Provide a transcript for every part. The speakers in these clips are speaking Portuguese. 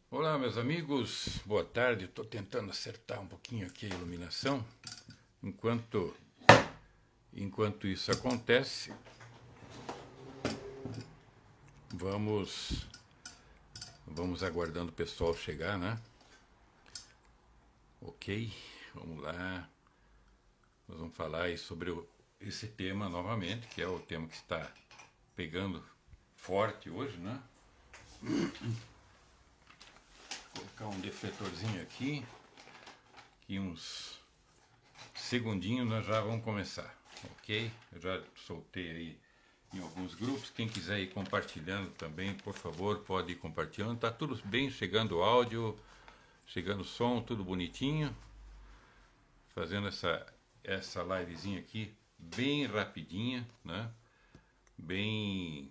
Olá, meus amigos, boa tarde. Estou tentando acertar um pouquinho aqui a iluminação. Enquanto, enquanto isso acontece, vamos, vamos aguardando o pessoal chegar, né? Ok, vamos lá. Nós vamos falar aí sobre esse tema novamente, que é o tema que está pegando forte hoje, né? Vou colocar um defletorzinho aqui, que uns segundinhos nós já vamos começar, ok? Eu já soltei aí em alguns grupos. Quem quiser ir compartilhando também, por favor, pode ir compartilhando. Tá tudo bem, chegando o áudio, chegando o som, tudo bonitinho. Fazendo essa livezinha aqui bem rapidinha, né? Bem,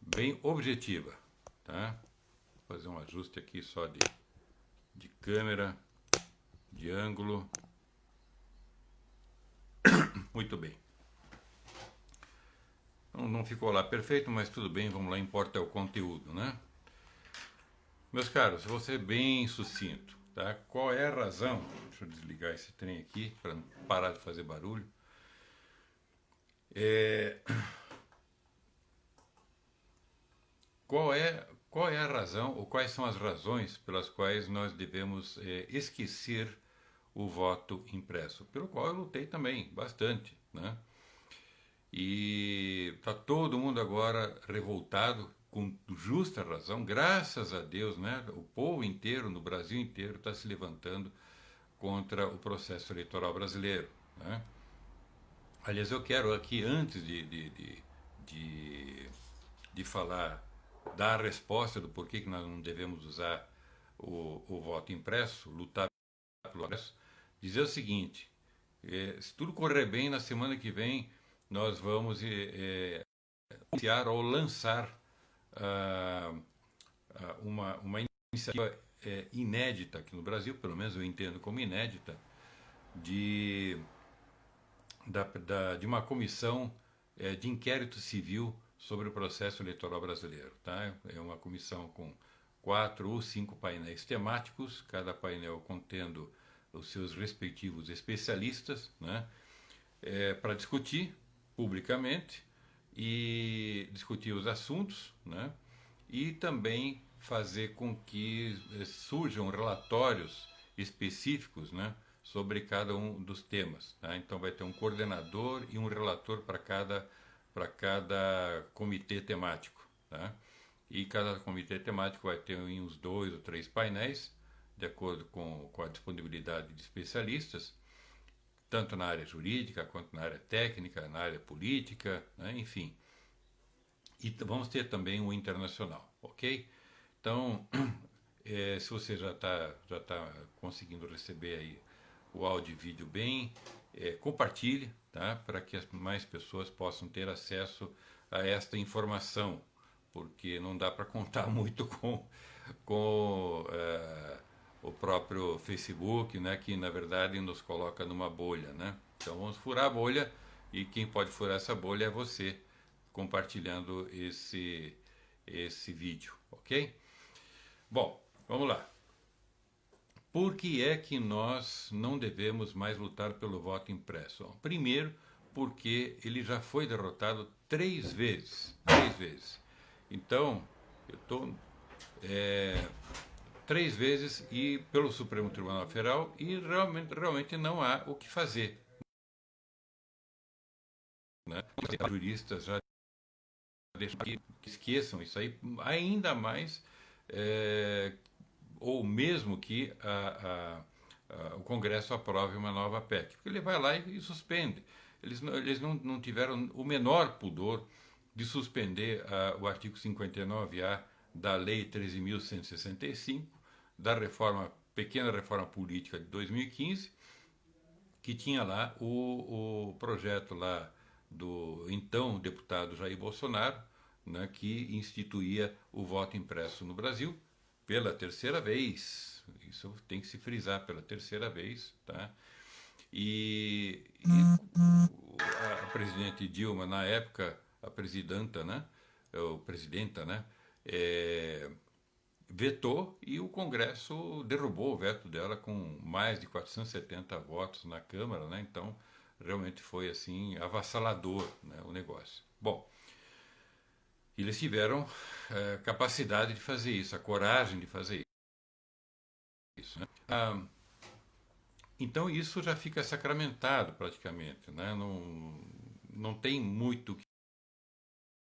bem objetiva, tá? Vou fazer um ajuste aqui só de câmera, de ângulo. Muito bem. Não ficou lá perfeito, mas tudo bem, vamos lá, importa é o conteúdo, né? Meus caros, vou ser bem sucinto, tá? Qual é a razão? Deixa eu desligar esse trem aqui para não parar de fazer barulho. É, qual é a razão, ou quais são as razões pelas quais nós devemos esquecer o voto impresso? Pelo qual eu lutei também bastante, né? E está todo mundo agora revoltado, com justa razão, graças a Deus, né? O povo inteiro, no Brasil inteiro, está se levantando contra o processo eleitoral brasileiro, né? Aliás, eu quero aqui, antes de, de falar, dar a resposta do porquê que nós não devemos usar o voto impresso, lutar pelo impresso, dizer o seguinte: se tudo correr bem, na semana que vem nós vamos iniciar ou lançar ah, uma iniciativa inédita aqui no Brasil, pelo menos eu entendo como inédita, de, de uma comissão de inquérito civil sobre o processo eleitoral brasileiro. Tá? É uma comissão com 4 ou 5 painéis temáticos, cada painel contendo os seus respectivos especialistas, né? Para discutir publicamente e discutir os assuntos, né? E também fazer com que surjam relatórios específicos, né, sobre cada um dos temas. Tá? Então vai ter um coordenador e um relator para cada comitê temático. Tá? E cada comitê temático vai ter uns 2 ou 3 painéis, de acordo com a disponibilidade de especialistas, tanto na área jurídica quanto na área técnica, na área política, né? Enfim. E vamos ter também o internacional, ok? Então, se você já tá conseguindo receber aí o áudio e vídeo bem, compartilhe, tá? Para que as mais pessoas possam ter acesso a esta informação, porque não dá para contar muito com o próprio Facebook, né? Que na verdade nos coloca numa bolha, né? Então vamos furar a bolha e quem pode furar essa bolha é você compartilhando esse vídeo, ok? Bom, vamos lá. Por que é que nós não devemos mais lutar pelo voto impresso? Bom, primeiro, porque ele já foi derrotado 3 vezes. 3 vezes. Então, eu estou 3 vezes e pelo Supremo Tribunal Federal e realmente não há o que fazer. Né? Os juristas já deixam que esqueçam isso aí, ainda mais é, ou mesmo que o Congresso aprove uma nova PEC. Porque ele vai lá e suspende. Eles não tiveram o menor pudor de suspender o artigo 59A da Lei 13.165, da pequena reforma política de 2015, que tinha lá o projeto lá do então deputado Jair Bolsonaro, né, que instituía o voto impresso no Brasil pela terceira vez. Isso tem que se frisar, pela terceira vez, tá? E a presidente Dilma, na época, a presidenta, né? O presidenta, né? É, vetou e o Congresso derrubou o veto dela com mais de 470 votos na Câmara, né? Então, realmente foi assim avassalador, né, o negócio. Bom, eles tiveram capacidade de fazer isso, a coragem de fazer isso, né? Então isso já fica sacramentado praticamente, né? Não tem muito o que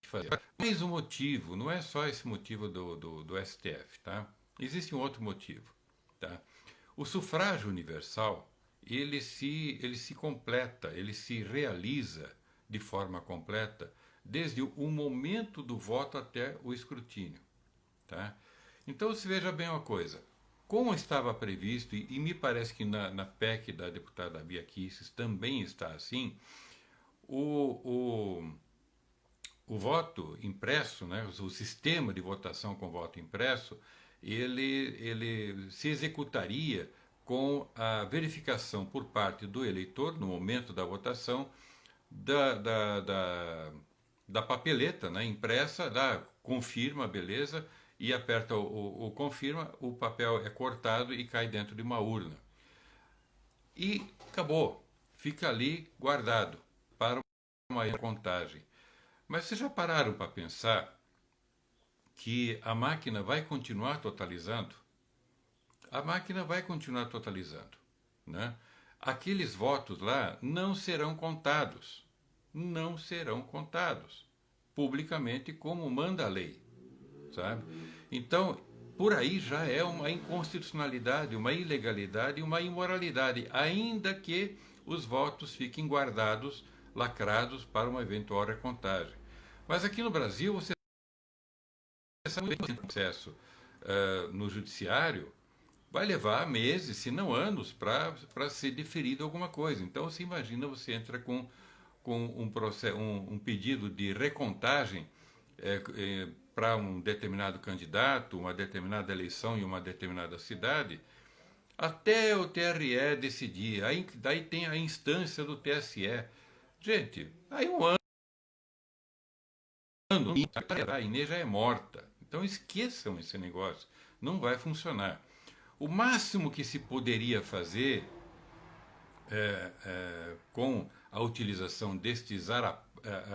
fazer. Mas o motivo, não é só esse motivo do STF, tá? Existe um outro motivo, tá? O sufrágio universal, ele se completa, ele se realiza de forma completa desde o momento do voto até o escrutínio, tá? Então, se veja bem uma coisa, como estava previsto, e me parece que na PEC da deputada Bia Kicis também está assim, o, o, o voto impresso, né, o sistema de votação com voto impresso, ele se executaria com a verificação por parte do eleitor, no momento da votação, da, da, da, da papeleta, né, impressa, confirma, beleza, e aperta o confirma, o papel é cortado e cai dentro de uma urna. E acabou, fica ali guardado para uma contagem. Mas vocês já pararam para pensar que a máquina vai continuar totalizando? A máquina vai continuar totalizando, né? Aqueles votos lá não serão contados. Não serão contados publicamente como manda a lei, sabe? Então, por aí já é uma inconstitucionalidade, uma ilegalidade e uma imoralidade, ainda que os votos fiquem guardados, lacrados para uma eventual recontagem. Mas aqui no Brasil, você sabe que o processo no judiciário vai levar meses, se não anos, para ser deferido alguma coisa. Então, você imagina, você entra com um pedido de recontagem para um determinado candidato, uma determinada eleição em uma determinada cidade, até o TRE decidir. Aí, daí tem a instância do TSE. Gente, aí um ano, a Inês já é morta. Então esqueçam esse negócio. Não vai funcionar. O máximo que se poderia fazer com a utilização destes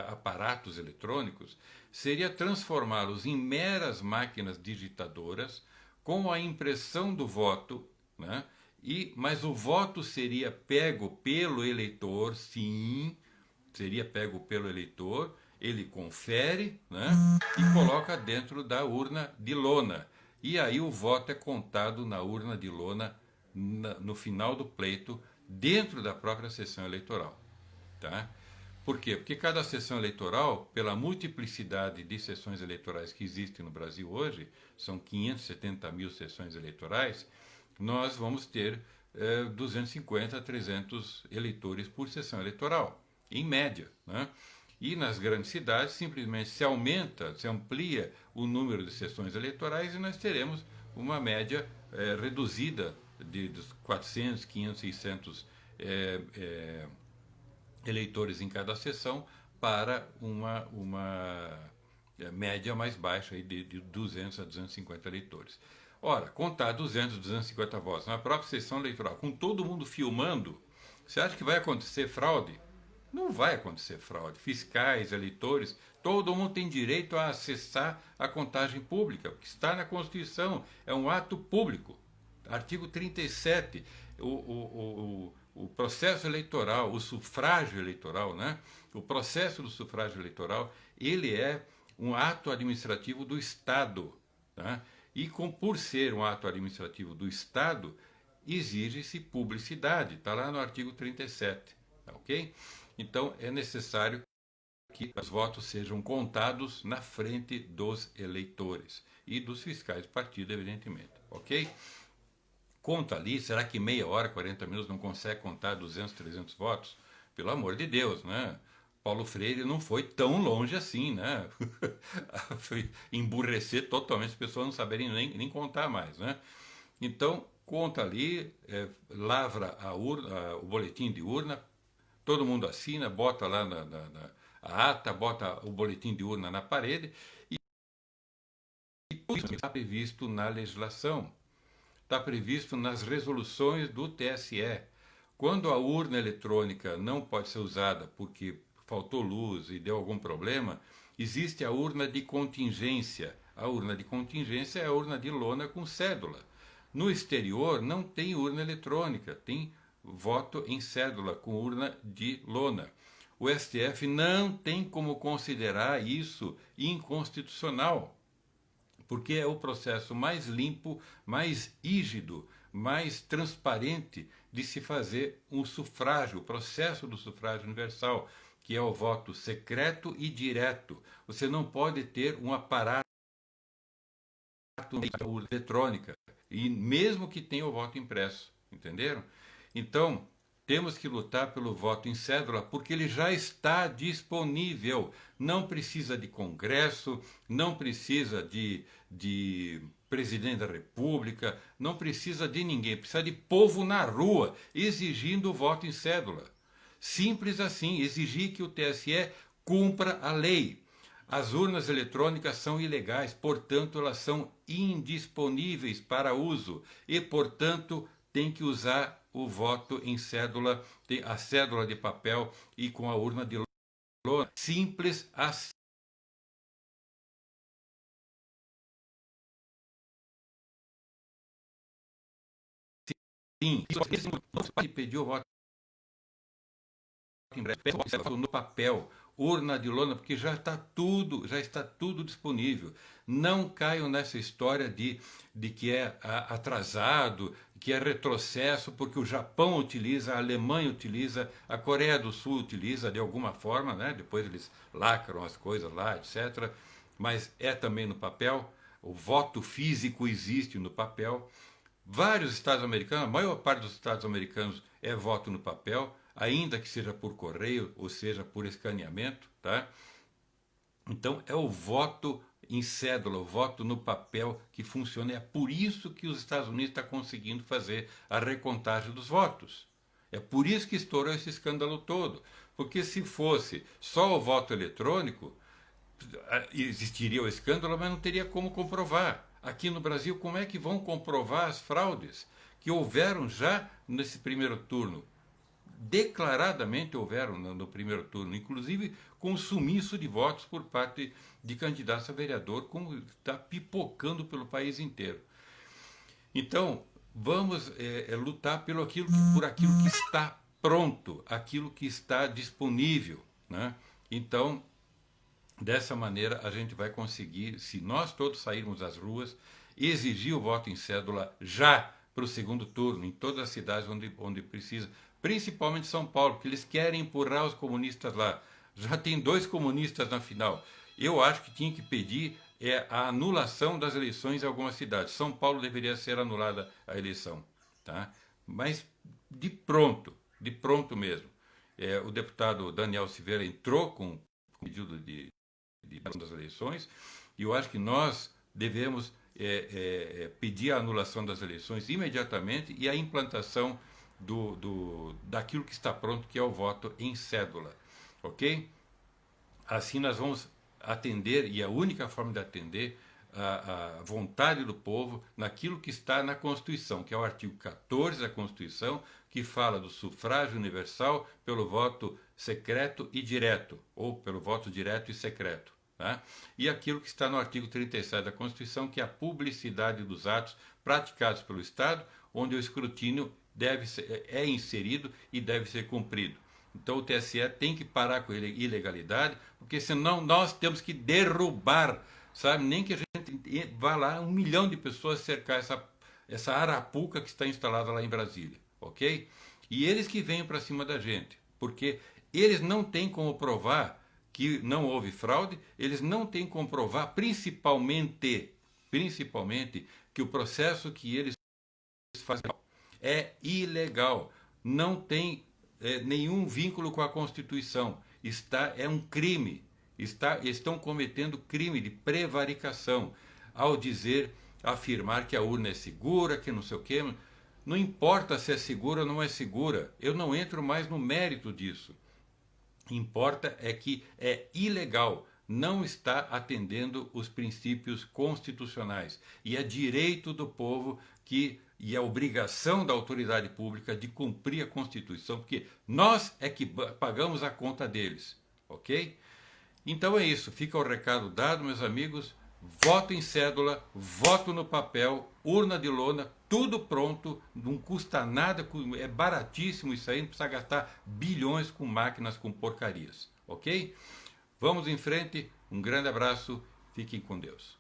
aparatos eletrônicos seria transformá-los em meras máquinas digitadoras com a impressão do voto, né? Mas o voto seria pego pelo eleitor, sim, seria pego pelo eleitor, ele confere, né? E coloca dentro da urna de lona. E aí o voto é contado na urna de lona no final do pleito, dentro da própria sessão eleitoral. Tá? Por quê? Porque cada sessão eleitoral, pela multiplicidade de sessões eleitorais que existem no Brasil hoje, são 570 mil sessões eleitorais, nós vamos ter 250 a 300 eleitores por sessão eleitoral, em média. Né? E nas grandes cidades, simplesmente se aumenta, se amplia o número de sessões eleitorais e nós teremos uma média reduzida de 400, 500, 600 eleitores em cada sessão para uma média mais baixa aí de 200 a 250 eleitores. Ora, contar 200, 250 votos na própria sessão eleitoral, com todo mundo filmando, você acha que vai acontecer fraude? Não vai acontecer fraude. Fiscais, eleitores, todo mundo tem direito a acessar a contagem pública, porque está na Constituição, é um ato público. Artigo 37, o processo eleitoral, o sufrágio eleitoral, né? O processo do sufrágio eleitoral, ele é um ato administrativo do Estado. Tá? E por ser um ato administrativo do Estado, exige-se publicidade. Está lá no artigo 37. Tá, ok? Então, é necessário que os votos sejam contados na frente dos eleitores e dos fiscais de partido, evidentemente. Ok? Conta ali, será que meia hora, 40 minutos não consegue contar 200, 300 votos? Pelo amor de Deus, né? Paulo Freire não foi tão longe assim, né? Foi emburrecer totalmente as pessoas não saberem nem contar mais, né? Então, conta ali, lavra a urna, o boletim de urna, todo mundo assina, bota lá a ata, bota o boletim de urna na parede e isso está previsto na legislação, está previsto nas resoluções do TSE. Quando a urna eletrônica não pode ser usada porque faltou luz e deu algum problema, existe a urna de contingência. A urna de contingência é a urna de lona com cédula. No exterior não tem urna eletrônica, tem voto em cédula com urna de lona. O STF não tem como considerar isso inconstitucional, porque é o processo mais limpo, mais rígido, mais transparente de se fazer um sufrágio, o processo do sufrágio universal, que é o voto secreto e direto. Você não pode ter um aparato eletrônica, e mesmo que tenha o voto impresso, entenderam? Então, temos que lutar pelo voto em cédula, porque ele já está disponível. Não precisa de Congresso, não precisa de presidente da República, não precisa de ninguém, precisa de povo na rua exigindo o voto em cédula. Simples assim, exigir que o TSE cumpra a lei. As urnas eletrônicas são ilegais, portanto, elas são indisponíveis para uso e, portanto, tem que usar o voto em cédula, a cédula de papel e com a urna de lona. Simples assim. Você pode pedir o voto em breve, no papel, urna de lona, porque já está tudo disponível. Não caiam nessa história de que é atrasado, que é retrocesso, porque o Japão utiliza, a Alemanha utiliza, a Coreia do Sul utiliza de alguma forma, né? Depois eles lacram as coisas lá, etc. Mas é também no papel, o voto físico existe no papel. Vários estados americanos, a maior parte dos estados americanos é voto no papel, ainda que seja por correio ou seja por escaneamento, tá? Então é o voto em cédula, o voto no papel que funciona. É por isso que os Estados Unidos estão conseguindo fazer a recontagem dos votos. É por isso que estourou esse escândalo todo. Porque se fosse só o voto eletrônico, existiria o escândalo, mas não teria como comprovar. Aqui no Brasil, como é que vão comprovar as fraudes que houveram já nesse primeiro turno? Declaradamente houveram no primeiro turno, inclusive com sumiço de votos por parte de candidatos a vereador, como está pipocando pelo país inteiro. Então, vamos lutar por aquilo que está pronto, aquilo que está disponível, né? Então, dessa maneira, a gente vai conseguir, se nós todos sairmos às ruas, exigir o voto em cédula já para o segundo turno, em todas as cidades onde precisa, principalmente São Paulo, porque eles querem empurrar os comunistas lá. Já tem 2 comunistas na final. Eu acho que tinha que pedir a anulação das eleições em algumas cidades. São Paulo deveria ser anulada a eleição, tá? Mas de pronto mesmo. O deputado Daniel Silveira entrou com pedido de das eleições, e eu acho que nós devemos pedir a anulação das eleições imediatamente e a implantação daquilo que está pronto, que é o voto em cédula, ok? Assim nós vamos atender, e a única forma de atender a vontade do povo naquilo que está na Constituição, que é o artigo 14 da Constituição, que fala do sufrágio universal pelo voto secreto e direto, ou pelo voto direto e secreto. Tá? E aquilo que está no artigo 37 da Constituição, que é a publicidade dos atos praticados pelo Estado, onde o escrutínio é inserido e deve ser cumprido. Então o TSE tem que parar com a ilegalidade, porque senão nós temos que derrubar, sabe? Nem que a gente vá lá, 1 milhão de pessoas cercar essa arapuca que está instalada lá em Brasília, ok? E eles que venham para cima da gente, porque eles não têm como provar que não houve fraude, eles não têm como provar, principalmente, que o processo que eles fazem é ilegal, não tem nenhum vínculo com a Constituição, é um crime, estão cometendo crime de prevaricação ao afirmar que a urna é segura, que não sei o quê. Não importa se é segura ou não é segura, eu não entro mais no mérito disso. Importa é que é ilegal, não está atendendo os princípios constitucionais. E é direito do povo e é obrigação da autoridade pública de cumprir a Constituição, porque nós é que pagamos a conta deles, ok? Então é isso, fica o recado dado, meus amigos. Voto em cédula, voto no papel, urna de lona, tudo pronto, não custa nada, é baratíssimo isso aí, não precisa gastar bilhões com máquinas, com porcarias, ok? Vamos em frente, um grande abraço, fiquem com Deus.